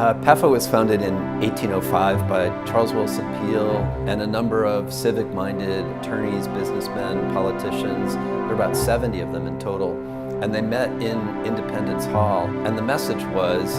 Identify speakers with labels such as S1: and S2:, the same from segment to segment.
S1: PAFA was founded in 1805 by Charles Willson Peale and a number of civic-minded attorneys, businessmen, politicians. There were about 70 of them in total. And they met in Independence Hall. And the message was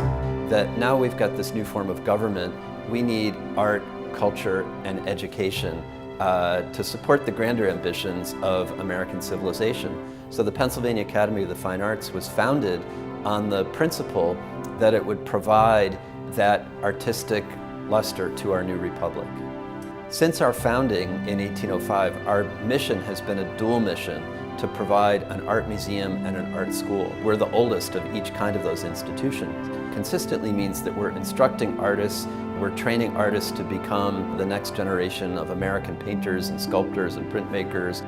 S1: that now we've got this new form of government. We need art, culture, and education to support the grander ambitions of American civilization. So the Pennsylvania Academy of the Fine Arts was founded on the principle that it would provide that artistic luster to our new republic. Since our founding in 1805, our mission has been a dual mission to provide an art museum and an art school. We're the oldest of each kind of those institutions. Consistently means that we're instructing artists, we're training artists to become the next generation of American painters and sculptors and printmakers.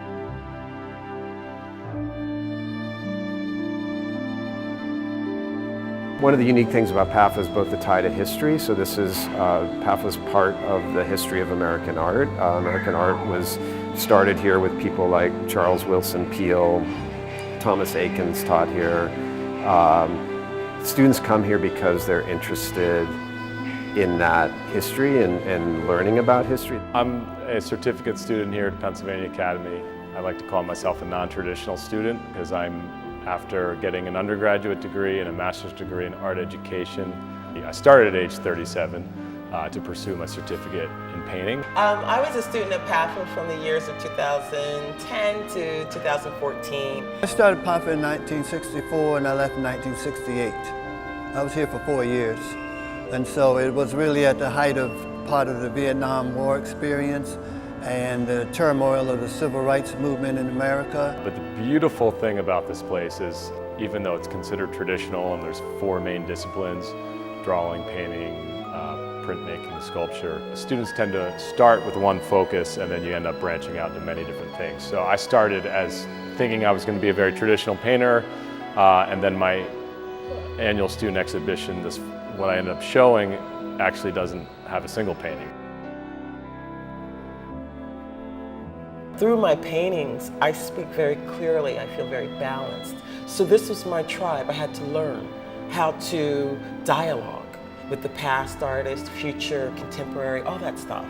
S2: One of the unique things about PAFA is both the tie to history. So this is, PAFA's part of the history of American art. American art was started here with people like Charles Willson Peale, Thomas Eakins taught here. Students come here because they're interested in that history and learning about history.
S3: I'm a certificate student here at Pennsylvania Academy. I like to call myself a non-traditional student because after getting an undergraduate degree and a master's degree in art education, I started at age 37 to pursue my certificate in painting.
S4: I was a student at PAFA from the years of 2010 to 2014.
S5: I started PAFA in 1964 and I left in 1968. I was here for 4 years. And so it was really at the height of part of the Vietnam War experience and the turmoil of the civil rights movement in America.
S3: But the beautiful thing about this place is, even though it's considered traditional and there's 4 main disciplines, drawing, painting, printmaking, sculpture, students tend to start with one focus and then you end up branching out into many different things. So I started as thinking I was going to be a very traditional painter, and then my annual student exhibition, what I ended up showing actually doesn't have a single painting.
S4: Through my paintings, I speak very clearly, I feel very balanced. So this was my tribe. I had to learn how to dialogue with the past artist, future, contemporary, all that stuff.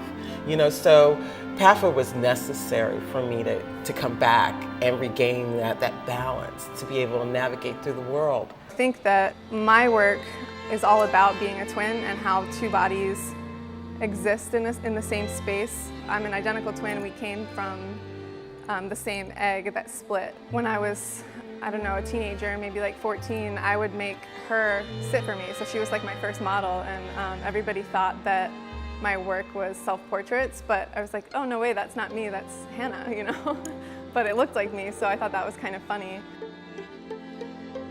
S4: You know, so PAFA was necessary for me to come back and regain that balance, to be able to navigate through the world.
S6: I think that my work is all about being a twin and how 2 bodies exist in the same space. I'm an identical twin. We came from the same egg that split. When I was, I don't know, a teenager, maybe like 14, I would make her sit for me. So she was like my first model, and everybody thought that my work was self-portraits, but I was like, oh, no way, that's not me, that's Hannah, you know? But it looked like me, so I thought that was kind of funny.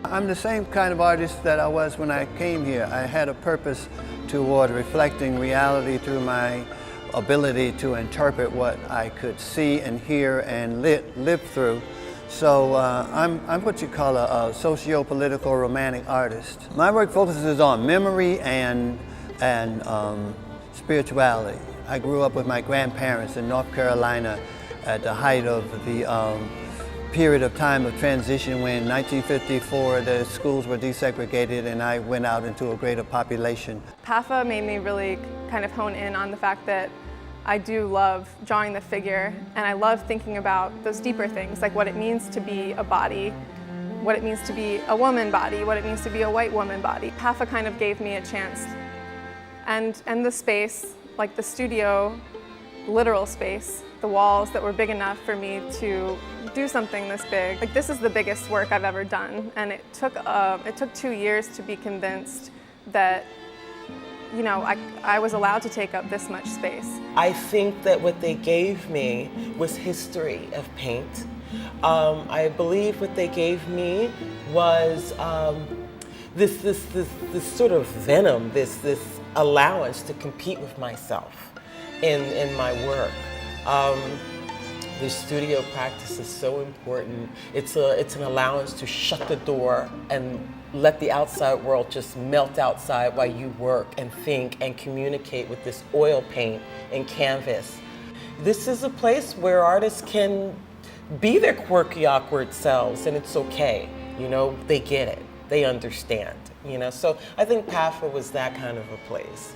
S5: I'm the same kind of artist that I was when I came here. I had a purpose toward reflecting reality through my ability to interpret what I could see and hear and live through. So I'm what you call a socio-political romantic artist. My work focuses on memory and spirituality. I grew up with my grandparents in North Carolina at the height of the period of time of transition when in 1954 the schools were desegregated and I went out into a greater population.
S6: PAFA made me really kind of hone in on the fact that I do love drawing the figure, and I love thinking about those deeper things, like what it means to be a body, what it means to be a woman body, what it means to be a white woman body. PAFA kind of gave me a chance. And the space, like the studio, literal space, the walls that were big enough for me to do something this big. Like, this is the biggest work I've ever done, and it took 2 years to be convinced that, you know, I was allowed to take up this much space.
S4: I think that what they gave me was history of paint. I believe what they gave me was this sort of venom, this allowance to compete with myself in my work. The studio practice is so important. It's an allowance to shut the door and let the outside world just melt outside while you work and think and communicate with this oil paint and canvas. This is a place where artists can be their quirky, awkward selves, and it's okay. You know, they get it. they understand, you know. So I think PAFA was that kind of a place.